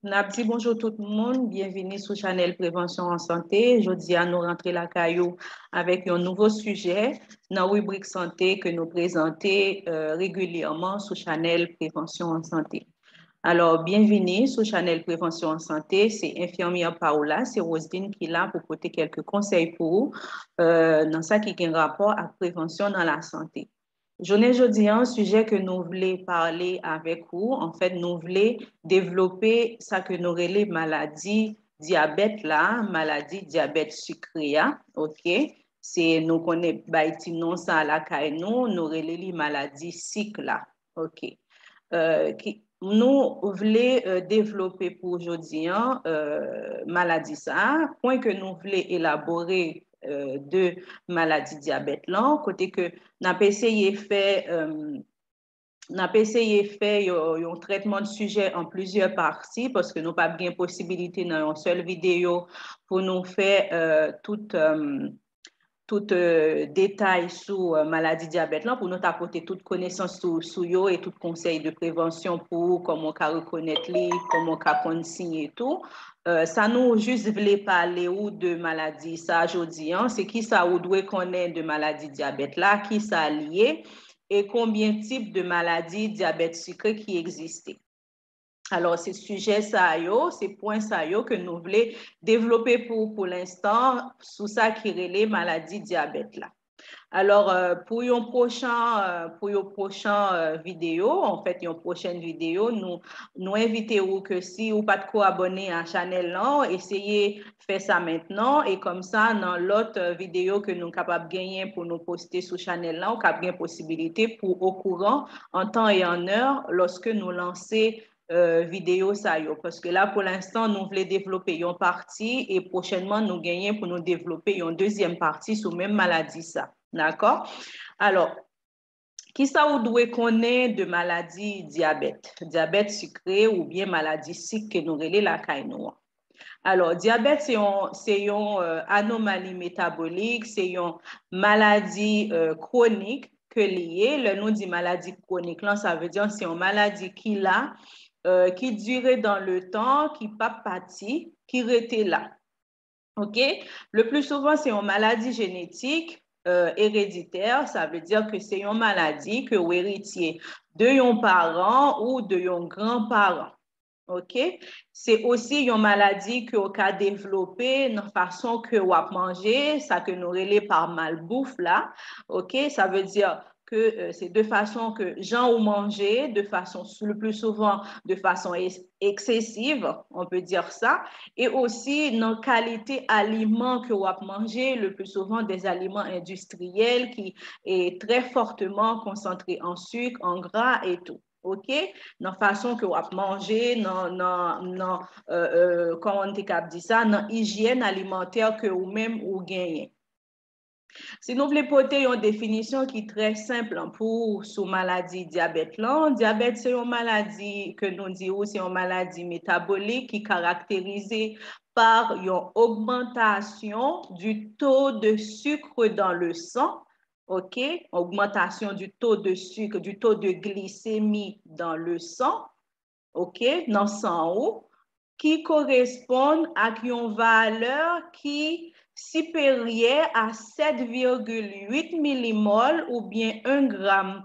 Nabdi, bonjour tout le monde, bienvenue sur Chanel Prévention en Santé. Jeudi, à nous rentrer la caillou avec un nouveau sujet dans la rubrique santé que nous présentons régulièrement sur Chanel Prévention en Santé. Alors, bienvenue sur Chanel Prévention en Santé. C'est infirmière Paola, c'est Roselyne qui est là pour porter quelques conseils pour vous dans ça qui a un rapport à prévention dans la santé. Journée jeudi, un sujet que nous voulons parler avec vous, en fait, nous voulons développer ça que nous relève maladie diabète là, maladie diabète sucré, ok? C'est nous connaissons non ça à la caille nous relève maladie cycle là, ok? Nous voulons développer pour aujourd'hui maladie ça, point que nous voulons élaborer de maladie diabète là, côté que n'a pas essayé faire un traitement de sujet en plusieurs parties parce que nous pas bien possibilité dans une seule vidéo pour nous faire tout détail sur maladie diabète là pour nous apporter toute connaissance sur yo et tout conseil de prévention pour comment on reconnaître les comment on prendre signe et tout ça nous juste voulait parler ou de maladie ça aujourd'hui c'est qui ça ou doit connaître de maladie diabète là qui ça lié et combien de types de maladies diabète sucré qui existaient. Alors, c'est sujet ça yo, c'est point ça yo que nous voulons développer pour l'instant sous ça qui relève maladie diabète là. Alors, pour une prochaine vidéo, en fait, une prochaine vidéo, nous invitons que si vous pas de abonné à la chaîne là, essayez de faire ça maintenant et comme ça, dans l'autre vidéo que nous sommes capables de gagner pour nous poster sur la chaîne là, on a bien possibilité pour au courant, en temps et en heure, lorsque nous lançons vidéo ça yo parce que là pour l'instant nous voulons développer une partie et prochainement nous gagner pour nous développer une deuxième partie sur même maladie ça d'accord alors qui ça vous doit connaître de maladie diabète sucré ou bien maladie cycle que nous relais la caille noire. Alors, diabète, c'est une anomalie métabolique, c'est une maladie chronique que liée. Le nom dit maladie chronique, là, ça veut dire c'est une maladie qui durait dans le temps, qui pas parti, qui restait là. OK? Le plus souvent, c'est une maladie génétique héréditaire. Ça veut dire que c'est une maladie que vous héritez de un parent ou de un grand-parent. OK? C'est aussi une maladie que vous avez développée de façon que vous avez mangé, ça que nous relève par malbouffe là. OK? Ça veut dire que c'est de façon que gens ont mangé, de façon le plus souvent de façon excessive, on peut dire ça, et aussi dans qualité aliments que vous avez mangé, le plus souvent des aliments industriels qui est très fortement concentrés en sucre, en gras et tout. OK? Dans la façon que vous avez mangé, comment on dit ça, dans l'hygiène alimentaire que vous-même vous gagnez. Si nous voulons porter une définition qui est très simple pour sous maladie diabète là, diabète c'est une maladie que nous disons c'est une maladie métabolique qui est caractérisée par une augmentation du taux de sucre dans le sang. OK, augmentation du taux de sucre, du taux de glycémie dans le sang, OK, dans le sang qui correspond à une valeur qui supérieure à 7,8 millimoles ou bien 1 gramme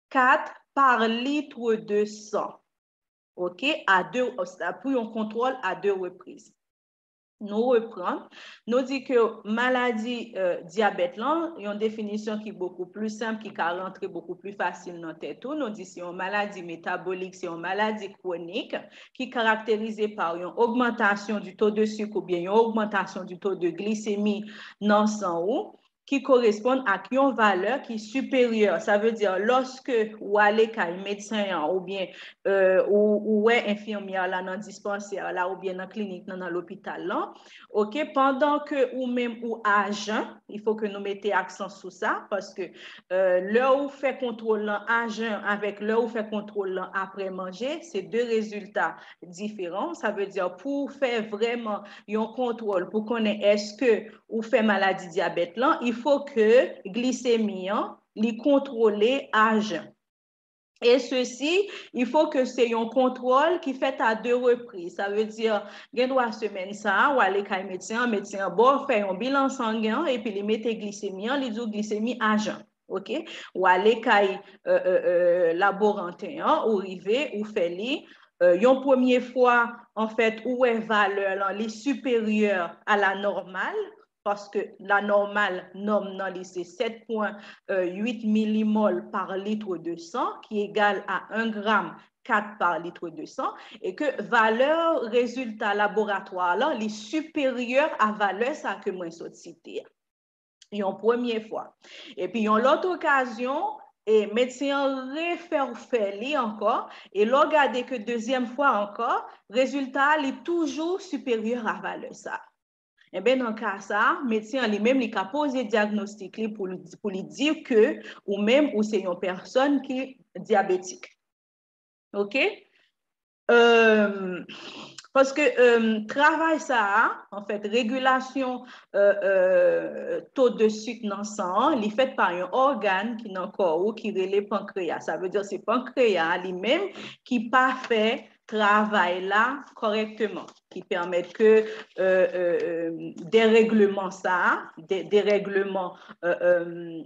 4 par litre de sang. OK, pour un contrôle à 2 reprises. Nous reprenons, nous dit que maladie diabète là, il y a une définition qui est beaucoup plus simple, qui peut rentrer beaucoup plus facile dans tête. Nous dit c'est une maladie métabolique, c'est une maladie chronique qui est caractérisée par une augmentation du taux de sucre ou bien une augmentation du taux de glycémie dans le sang qui correspondent à une valeur qui est supérieure. Ça veut dire lorsque vous allez à un médecin ou bien ou infirmière là dans le dispensaire là ou bien dans la clinique dans l'hôpital là, OK, pendant que ou même ou à jeun, il faut que nous mettions accent sur ça parce que là où fait contrôle à jeun avec là où fait contrôle après manger, c'est deux résultats différents. Ça veut dire pour faire vraiment un contrôle pour connaître est-ce que ou fait maladie diabète là, il faut que glycémie les contrôler à jeun. Et ceci, il faut que c'est un contrôle qui fait à 2 reprises. Ça veut dire, il doit semaine ça, ou aller chez médecin, bon, faire un bilan sanguin et puis il met glycémie, il dit glycémie agent. OK? Ou aller chez laborantin, ou river, ou faire une première fois, en fait, où est valeur, les supérieure à la normale, parce que la normale, c'est 7,8 millimoles par litre de sang, qui est égal à 1 gramme 4 par litre de sang, et que valeur résultat laboratoire, là, les supérieurs à valeur, ça que moi, je cité. Une première fois. Et puis, en l'autre occasion, et médecin réfère encore, et là, regardez que deuxième fois encore, résultat est toujours supérieur à valeur ça. Eh bien, dans le cas ça, médecin lui-même, il a posé diagnostic pour lui dire que, ou même, ou c'est une personne qui est diabétique. OK? Parce que travail ça, en fait, régulation taux de sucre dans le sang, il est fait par un organe qui est dans le corps ou qui relève le pancréas. Ça veut dire que c'est le pancréas lui-même qui pas fait travail là correctement, qui permet que des règlements ça, des règlements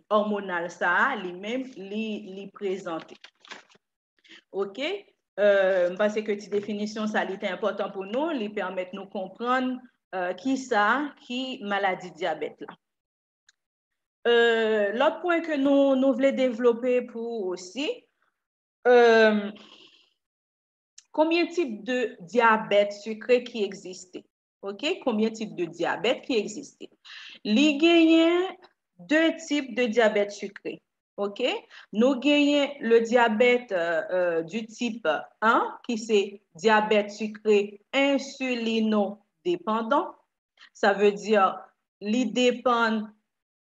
hormonaux ça, lui-même les présenter. OK? Parce que cette définition, ça est important pour nous, les permettre de nous comprendre qui maladie diabète là. L'autre point que nous voulons développer pour aussi, combien de types de diabète sucré qui existait? OK? Combien de types de diabète qui existait? Il y a 2 types de diabète sucré. OK? Nous gagnons le diabète du type 1, qui c'est diabète sucré insulinodépendant. Ça veut dire, il dépend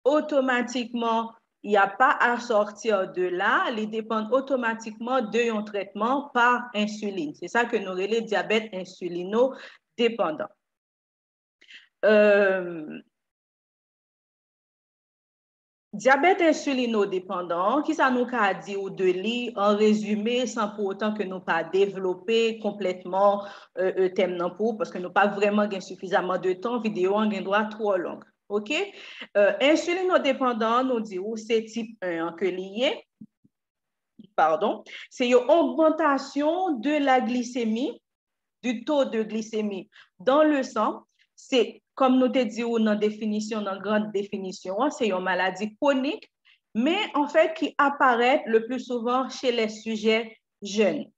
automatiquement, il n'y a pas à sortir de là, il dépend automatiquement d'un traitement par insuline. C'est ça que nous appelons diabète insulinodépendant. Diabète insulinodépendant, qui ça nous a dit ou de lui en résumé, sans pour autant que nous pas développer complètement thème non pour, parce que nous pas vraiment gain suffisamment de temps, vidéo en gain droit trop long. OK? Insulinodépendant, nous dit ou c'est type 1 que lié, pardon, c'est une augmentation de la glycémie, du taux de glycémie dans le sang. C'est, comme nous te dit dans définition, dans grande définition, c'est une maladie chronique, mais en fait qui apparaît le plus souvent chez les sujets jeunes.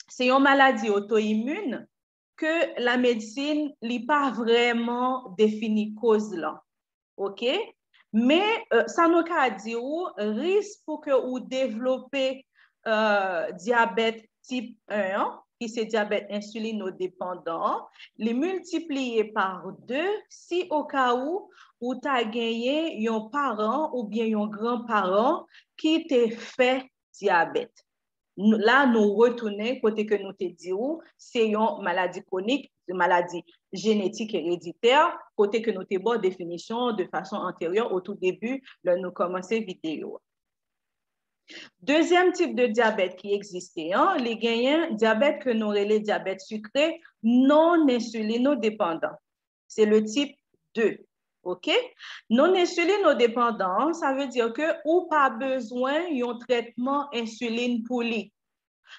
C'est une maladie auto-immune que la médecine n'a pas vraiment défini cause là. OK? Mais ça nous a dit ou risque pour que vous développez diabète type 1, qui c'est diabète insulinodépendant, les multiplier par 2 si au cas où tu as gagné un parent ou bien un grand-parent qui t'a fait diabète. Là, nous retournons côté que nous te disons, c'est une maladie chronique, une maladie génétique héréditaire, côté que nous te bon définition de façon antérieure au tout début, là, nous commençons vidéo. Deuxième type de diabète qui existait, les gagnants, diabète que nous relèvons diabète sucré non insulinodépendant. C'est le type 2. OK? Non insulinodépendant, ça veut dire que ou pas besoin d'un traitement insuline pour lui.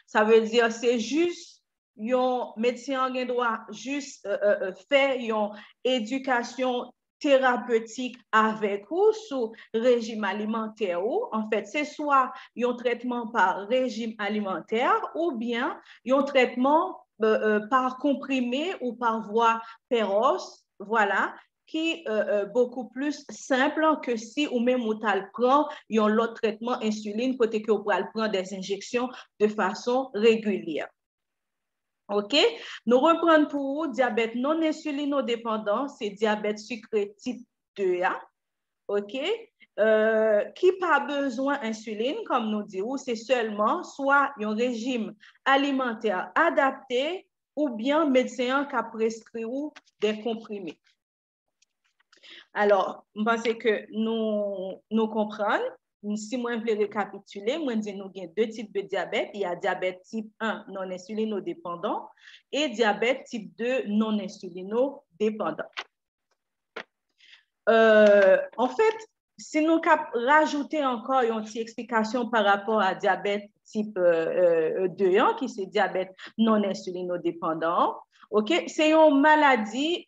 Ça veut dire c'est juste un médecin qui doit juste faire une éducation thérapeutique avec ou sous régime alimentaire ou en fait c'est soit un traitement par régime alimentaire ou bien un traitement par comprimé ou par voie féroce, voilà, qui est beaucoup plus simple que si ou même ou t'al prend un autre traitement insuline côté que vous pouvez prendre des injections de façon régulière. OK? Nous reprenons pour vous diabète non insulinodépendant, c'est diabète sucré type 2A. OK? Qui pas besoin d'insuline, comme nous disons, c'est seulement soit un régime alimentaire adapté ou bien médecin qui a prescrit des comprimés. Alors, je pense que nous comprenons. si moi je veux récapituler, moi dis nous avons deux types de diabète. Il y a diabète type 1 non insulinodépendant et diabète type 2 non insulinodépendant. En fait, si nous rajoutons encore une petite explication par rapport à diabète type 2, qui c'est diabète non insulinodépendant, ok, c'est une maladie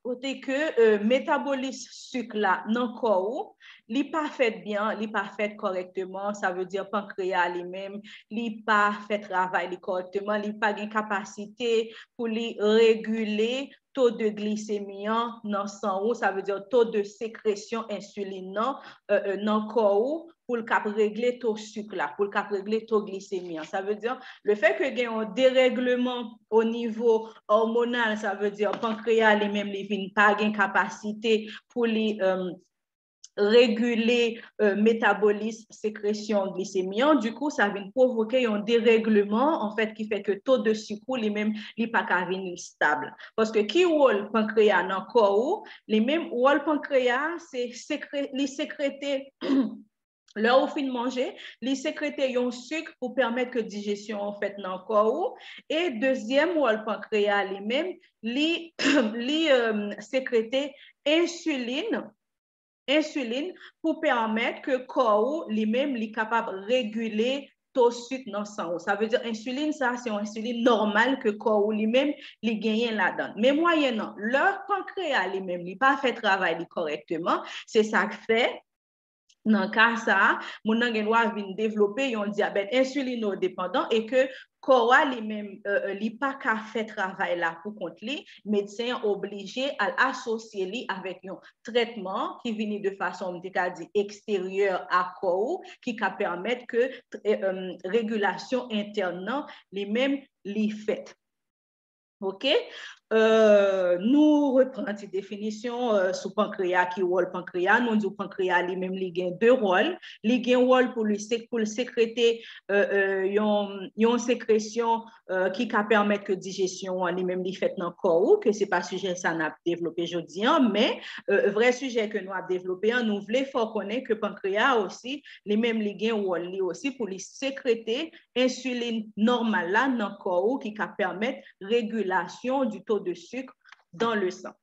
côté que métabolisme sucre là dans le corps, il n'est pas fait bien, il n'est pas fait correctement, ça veut dire pancréas lui-même, il n'est pas fait travail correctement, il n'a pas de capacité pour réguler taux de glycémie dans le sang, ça veut dire taux de sécrétion insuline dans le corps pour le régler taux sucre là, pour le régler taux glycémie. Ça veut dire le fait que il y a un dérèglement au niveau hormonal, ça veut dire pancréas lui-même il n'a pas de capacité pour les réguler métabolisme, sécrétion, glycémie. Du coup, ça vient provoquer un dérèglement en fait qui fait que taux de sucre lui-même n'est pas venir stable. Parce que qui ou le pancréas dans le corps, les mêmes ou le pancréas, c'est sécréter là où fin de manger, les sécréter un sucre pour permettre que digestion en fait dans le corps. Et deuxième, ou le pancréas lui-même, les sécréter insuline pour permettre que le corps lui-même est capable de réguler taux sucre dans le sang. Ça veut dire insuline, ça c'est une insuline normale que le corps lui-même il gagne là-dedans. Mais moyennant, le pancréas lui-même n'a pas fait travail correctement, c'est ça que fait. Dans le cas ça, mon doit venir développer un diabète insulinodépendant et que corps lui-même n'a pas qu'à faire travail là pour contre lui, médecin obligé à associer avec un traitement qui vient de façon extérieure à corps qui va permettre que régulation interne lui-même les fait. OK? Nous reprenons cette définition sous pancréas qui rôle pancréas. Nous disons pancréas lui-même, il a deux rôles. Il a un rôle pour le sécréter une sécrétion qui va permettre que digestion lui-même lui fait dans le corps, que ce n'est pas sujet ça n'a développé aujourd'hui, mais vrai sujet que nous avons développé, nous voulons faut connaître que pancréas aussi, lui-même il a un rôle aussi pour le sécréter insuline normale là dans le corps qui va permettre régulation du taux de sucre dans le sang.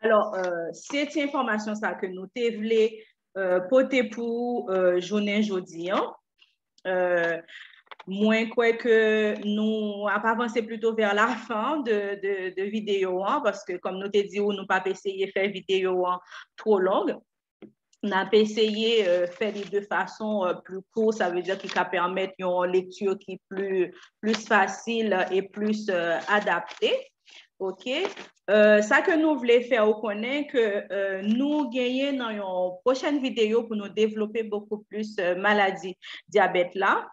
Alors, cette information ça que nous voulons porter pour journée aujourd'hui. Moins quoi que nous avons avancé plutôt vers la fin de vidéo parce que comme nous t'ai dit, nous pas essayer de faire vidéo trop longue. On a essayé de faire de façon plus courte, ça veut dire qu'il va permettre une lecture qui est plus facile et plus adaptée. OK? Ça que nous voulons faire, on connaît que nous gagnons dans une prochaine vidéo pour nous développer beaucoup plus maladie diabète là.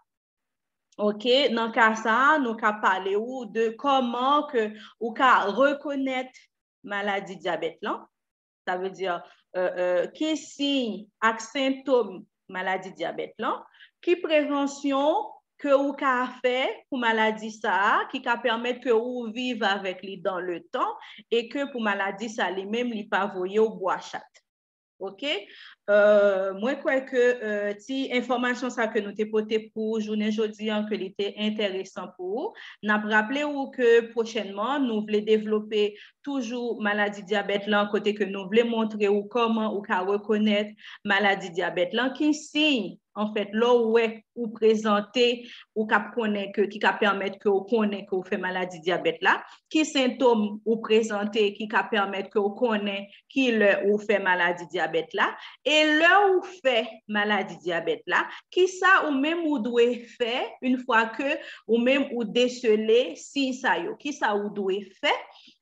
OK? Dans le cas ça, nous allons parler de comment que ou reconnaître maladie diabète là. Ça veut dire qui signe avec symptômes maladie diabète là, qui prévention que vous avez fait pour maladie ça, qui va permettre que vous vivez avec lui dans le temps et que pour maladie ça, les mêmes les pas voyer au bois chat. OK? Moi, je crois que si information ça que nous t'ai porté pour journée aujourd'hui, que était intéressant pour vous, nous avons rappelé que prochainement, nous voulons développer toujours maladie diabète là, côté que nous voulons montrer comment ou reconnaître maladie diabète là, qui signe en fait là où présenter ou qui permettre que vous connaissez que vous fait maladie diabète là, qui symptômes ou présenter qui permettre que vous connaissez qui ou fait maladie diabète là et là où fait maladie diabète là, qui ça ou même ou doit faire une fois que ou même ou déceler si ça yo, qui ça ou doit faire,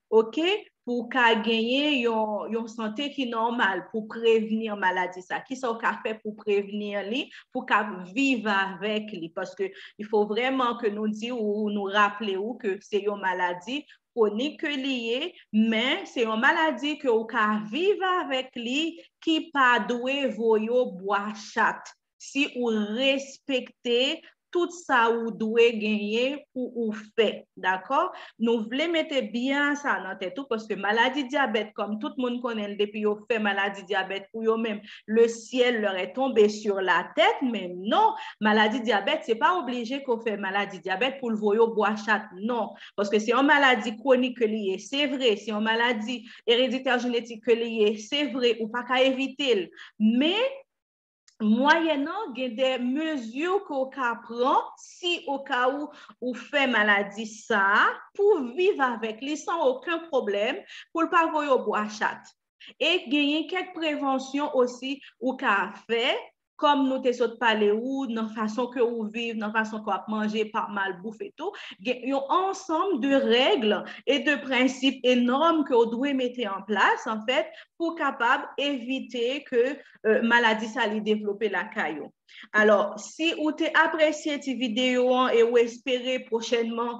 OK, pour gagner une santé qui est normale, pour prévenir maladie ça, qui ça ou fait pour prévenir lui, pour vivre avec lui, parce que il faut vraiment que nous disions ou nous rappeler que c'est une maladie chronique liée, mais c'est une maladie que vous pouvez vivre avec lui qui pas doué voyo bois chat. Si vous respectez tout ça ou doit gagner pour ou fait, d'accord? Nous voulons mettre bien ça dans tête tout parce que maladie diabète, comme tout le monde connaît depuis qu'on fait maladie diabète pour eux-mêmes, le ciel leur est tombé sur la tête, mais non, maladie diabète, c'est pas obligé qu'on fait maladie diabète pour le voyou bois chat, non, parce que c'est une maladie chronique que liée, c'est vrai, c'est une maladie héréditaire génétique que liée, c'est vrai, ou pas qu'à éviter, mais moyennant des mesures qu'on prend si au cas où on fait maladie ça pour vivre avec lui sans aucun problème pour ne pas voir au bois chat et gagner quelques préventions aussi ou qu'a fait comme nous te parlé ou dans façon que vous vivez, dans façon qu'on manger par mal bouffe et tout, il y a un ensemble de règles et de principes énormes que vous devez mettre en place en fait pour capable éviter que maladie ça lui développer la caillou. Alors, si vous avez apprécié cette vidéo et vous espérez prochainement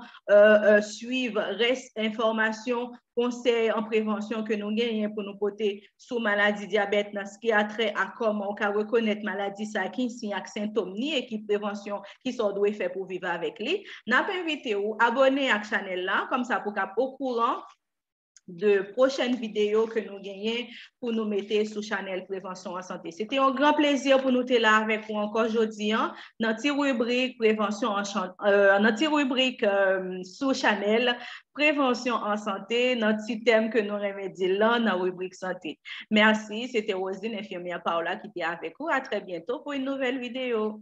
suivre reste information, conseils en prévention que nous gagnons pour nous porter sous maladie diabète, dans ce qui a trait à comment on peut reconnaître maladie, ça qui signe avec symptômes ni et qui prévention qui sont doit faire pour vivre avec lui. N'a pas invité vous abonner à la chaîne là, comme ça pour être au courant de prochaines vidéos que nous gagnons pour nous mettre sous Chanel Prévention en Santé. C'était un grand plaisir pour nous être là avec vous encore aujourd'hui dans notre rubrique Prévention en notre rubrique sous Chanel Prévention en Santé, notre petit thème que nous remédions là dans la rubrique Santé. Merci, c'était Rosine, infirmière Paola qui était avec vous. À très bientôt pour une nouvelle vidéo.